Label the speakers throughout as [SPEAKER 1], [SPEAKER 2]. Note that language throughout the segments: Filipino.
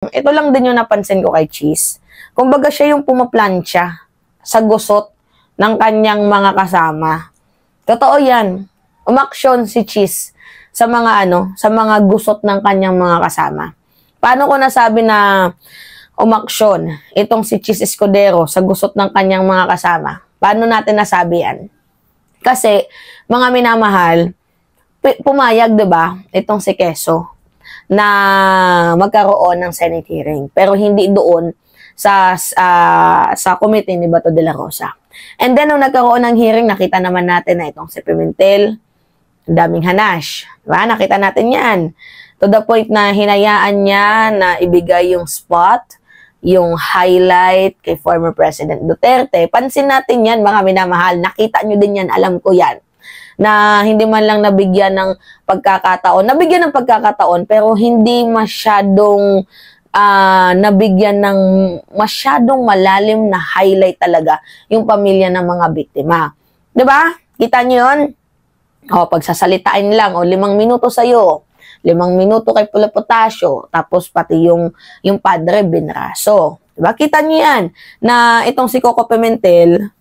[SPEAKER 1] Ito lang din yung napansin ko kay Cheese. Kumbaga siya yung pumaplansya sa gusot ng kanyang mga kasama. Totoo yan. Umaksyon si Cheese sa mga sa mga gusot ng kanyang mga kasama. Paano ko nasabi na umaksyon itong si Cheese Escudero sa gusot ng kanyang mga kasama? Paano natin nasabi yan? Kasi, mga minamahal, pumayag, 'di ba, itong si Quezon na magkaroon ng Senate hearing. Pero hindi doon sa committee ni Bato de la Rosa. And then, nung nagkaroon ng hearing, nakita naman natin na itong si Pimentel, daming hanash. Diba? Nakita natin yan. To the point na hinayaan niya na ibigay yung spot, yung highlight kay former President Duterte. Pansin natin yan, mga minamahal. Nakita nyo din yan, alam ko yan. Na hindi man lang nabigyan ng pagkakataon. Nabigyan ng pagkakataon, pero hindi masyadong nabigyan ng masyadong malalim na highlight talaga yung pamilya ng mga biktima. Diba? Kita nyo yun? O, pagsasalitain lang, o 5 minuto sa'yo, 5 minuto kay Pula Potasio, tapos pati yung Padre Benraso. Diba? Kita nyo yan, na itong si Coco Pimentel,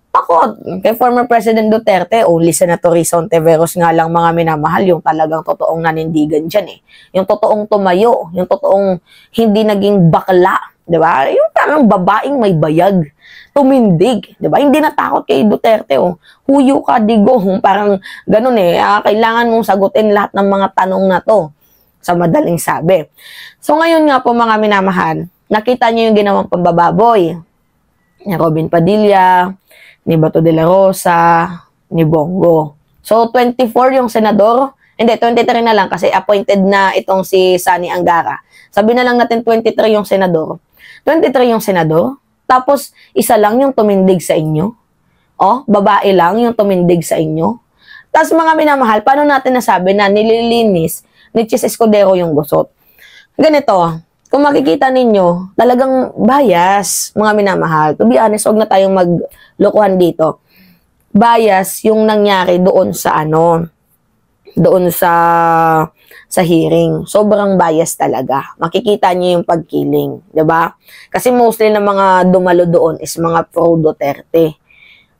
[SPEAKER 1] ako, kay former President Duterte, only Senator Risa Ontiveros nga lang mga minamahal, yung talagang totoong nanindigan dyan eh. Yung totoong tumayo, yung totoong hindi naging bakla, di ba? Yung parang babaeng may bayag, tumindig, di ba? Hindi natakot kay Duterte, oh. Huyo ka, digo, parang ganun eh. Kailangan mong sagutin lahat ng mga tanong na to sa madaling sabi. So ngayon nga po mga minamahal, nakita niyo yung ginawang pambababoy ni Robin Padilla, ni Bato de la Rosa, ni Bongo. So, 24 yung senador. Hindi, 23 na lang kasi appointed na itong si Sani Angara. Sabi na lang natin 23 yung senador. 23 yung senador. Tapos, isa lang yung tumindig sa inyo. O, babae lang yung tumindig sa inyo. Tapos, mga minamahal, paano natin nasabi na nililinis ni Cheese Escudero yung gusot? Ganito, kung makikita ninyo, talagang bias, mga minamahal. To be honest, huwag na tayong maglokohan dito. Bias yung nangyari doon sa doon sa hearing. Sobrang bias talaga. Makikita niyo yung pagkiling, 'di ba? Kasi mostly ng mga dumalo doon is mga pro Duterte.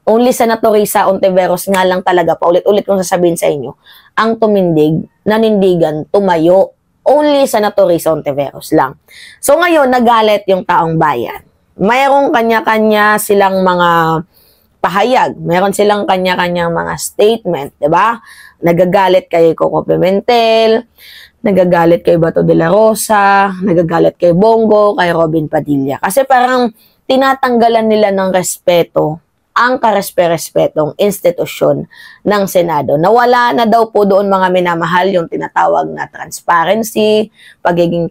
[SPEAKER 1] Only Senator Risa Ontiveros nga lang talaga, paulit-ulit kong sasabihin sa inyo, ang tumindig, nanindigan, tumayo. Only Senator Risa Ontiveros lang. So ngayon, nagalit yung taong bayan. Mayroong kanya-kanya silang mga pahayag. Mayroon silang kanya-kanyang mga statement, di ba? Nagagalit kay Coco Pimentel, nagagalit kay Bato de la Rosa, nagagalit kay Bongo, kay Robin Padilla. Kasi parang tinatanggalan nila ng respeto ang karespe-respetong institusyon ng Senado. Nawala na daw po doon mga minamahal yung tinatawag na transparency, pagiging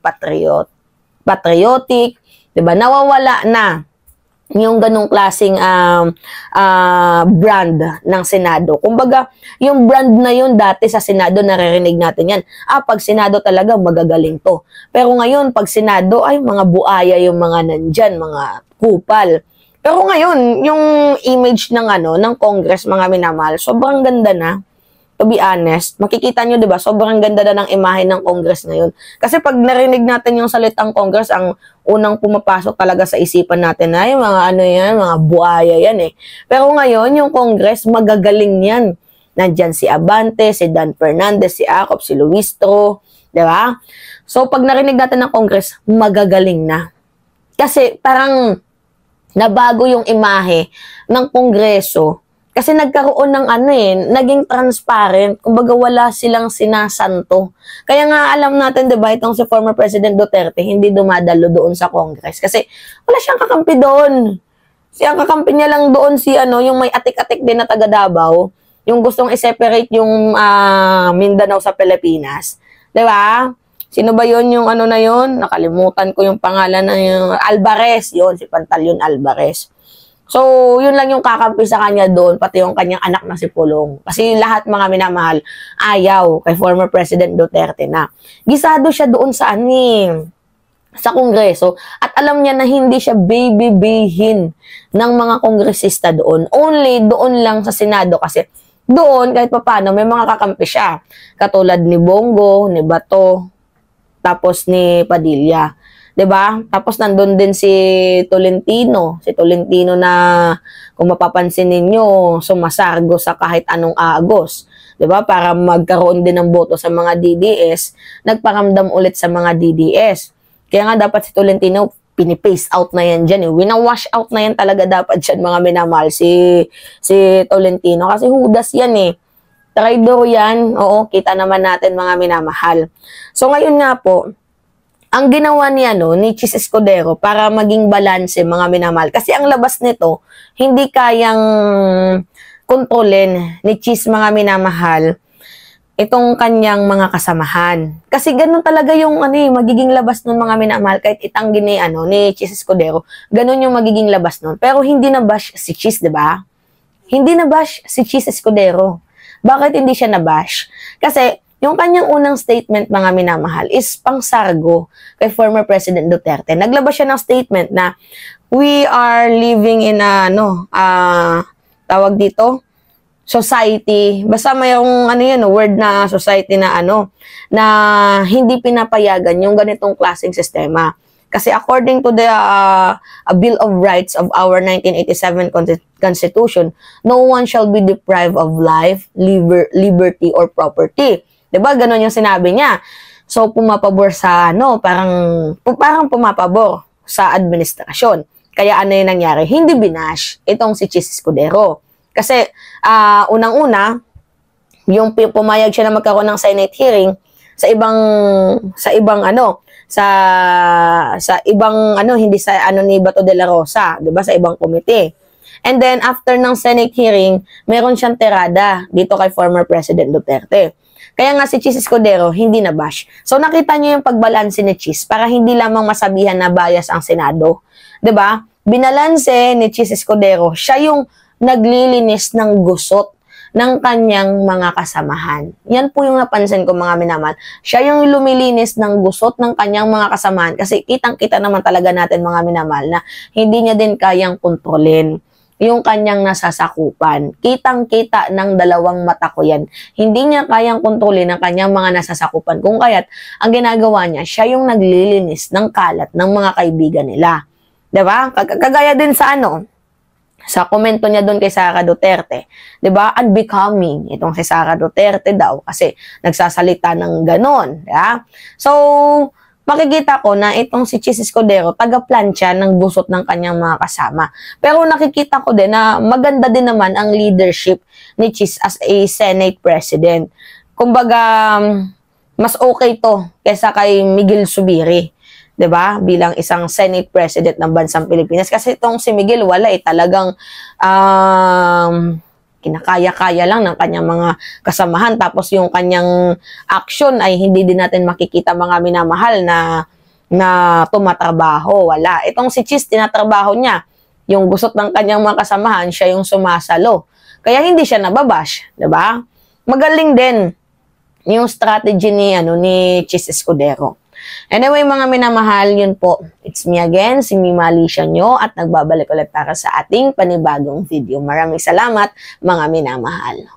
[SPEAKER 1] patriotic, 'di ba? Nawawala na yung ganung klaseng brand ng Senado. Kumbaga, yung brand na yun dati sa Senado, naririnig natin yan. Pag Senado talaga, magagaling to. Pero ngayon, pag Senado, ay mga buaya yung mga nandyan, mga kupal. Pero ngayon, yung image ng ng Congress, mga minamahal, sobrang ganda na. To be honest, makikita nyo, 'di ba? Sobrang ganda na ng imahe ng Congress ngayon. Kasi pag narinig natin yung salitang Congress, ang unang pumapasok talaga sa isipan natin ay mga yan, mga buaya yan eh. Pero ngayon, yung Congress, magagaling yan. Nandyan si Abante, si Dan Fernandez, si Acop, si Luistro, 'di ba? So pag narinig natin ng Congress, magagaling na. Kasi parang nabago yung imahe ng Kongreso kasi nagkaroon ng naging transparent, kumbaga wala silang sinasanto. Kaya nga alam natin, 'di ba, itong si former President Duterte hindi dumadalo doon sa Congress kasi wala siyang kakampi doon. Ang kakampi niya lang doon si yung may atik-atik din na taga Davao, yung gustong i-separate yung Mindanao sa Pilipinas. 'Di ba? Sino ba yon yung na yon? Nakalimutan ko yung pangalan na yung Alvarez. Yon, si Pantaleon Alvarez. So, yun lang yung kakampi sa kanya doon, pati yung kanyang anak na si Pulong. Kasi lahat mga minamahal, ayaw kay former President Duterte na. Gisado siya doon sa sa Kongreso at alam niya na hindi siya baby-bihin ng mga kongresista doon. Only doon lang sa Senado kasi doon, kahit pa paano, may mga kakampi siya. Katulad ni Bongo, ni Bato, tapos ni Padilla. 'Diba? Tapos nandun din si Tolentino. Si Tolentino na kung mapapansin ninyo, sumasargo sa kahit anong agos. 'Diba? Para magkaroon din ng boto sa mga DDS, nagparamdam ulit sa mga DDS. Kaya nga dapat si Tolentino, pinipace out na yan dyan. Wina-wash out na yan talaga dapat dyan, mga minamahal, si Tolentino. Kasi hudas yan eh. Traidor yan. Oo, kita naman natin, mga minamahal. So ngayon nga po, ang ginawa niya ni Chis Escudero para maging balanse, mga minamahal. Kasi ang labas nito, hindi kayang kontrolin ni Chis, mga minamahal, itong kanyang mga kasamahan. Kasi ganun talaga yung magiging labas nun, mga minamahal, kahit itanggi ni Chis Escudero, ganun yung magiging labas nun. Pero hindi na bash si Chis, 'di ba? Hindi na bash si Chis Escudero. Bakit hindi siya na bash? Kasi yung kanyang unang statement, mga minamahal, is pangsargo kay former President Duterte. Naglabas siya ng statement na we are living in tawag dito, society, basta mayroong word na society na na hindi pinapayagan yung ganitong klaseng sistema. Kasi according to the Bill of Rights of our 1987 Constitution, no one shall be deprived of life, liberty, or property. 'Di ba? Ganon yung sinabi niya. So pumapabor sa parang pumapabor sa administrasyon. Kaya ano yung nangyari? Hindi binash itong si Chis Escudero. Kasi unang-una, yung pumayag siya na magkaroon ng Senate hearing sa ibang hindi sa ni Bato de la Rosa, 'di ba, sa ibang komite. And then after ng Senate hearing, meron siyang tirada dito kay former President Duterte. Kaya nga si Chis Escudero hindi na bash. So nakita niyo yung pagbalanse ni Chis para hindi lamang masabihan na bias ang Senado, 'di ba? Binalanse ni Chis Escudero, siya yung naglilinis ng gusot ng kanyang mga kasamahan. Yan po yung napansin ko, mga minamahal. Siya yung lumilinis ng gusot ng kanyang mga kasamahan kasi kitang-kita naman talaga natin, mga minamahal, na hindi niya din kayang kontrolin yung kanyang nasasakupan. Kitang-kita ng dalawang mata ko yan. Hindi niya kayang kontrolin ang kanyang mga nasasakupan. Kung kaya't, ang ginagawa niya, siya yung naglilinis ng kalat ng mga kaibigan nila. Diba? Kagaya din sa komento niya doon kay Sara Duterte. 'Di ba? Unbecoming itong si Sara Duterte daw kasi nagsasalita ng ganon, yeah? So, makikita ko na itong si Chis Escudero taga-plancha ng gusot ng kanyang mga kasama. Pero nakikita ko din na maganda din naman ang leadership ni Chis as a Senate President. Kumbaga, mas okay to kaysa kay Miguel Zubiri. 'Di ba? Bilang isang Senate President ng bansang Pilipinas. Kasi itong si Miguel, wala talagang kinakaya-kaya lang ng kanyang mga kasamahan. Tapos yung kanyang action ay hindi din natin makikita, mga minamahal, na tumatrabaho. Wala. Itong si Chis, tinatrabaho niya. Yung gusot ng kanyang mga kasamahan, siya yung sumasalo. Kaya hindi siya nababash. 'Di ba? Magaling din yung strategy ni Chis Escudero. Anyway, mga minamahal, yun po. It's me again, si Mima Alicia nyo, at nagbabalik ulit para sa ating panibagong video. Maraming salamat, mga minamahal.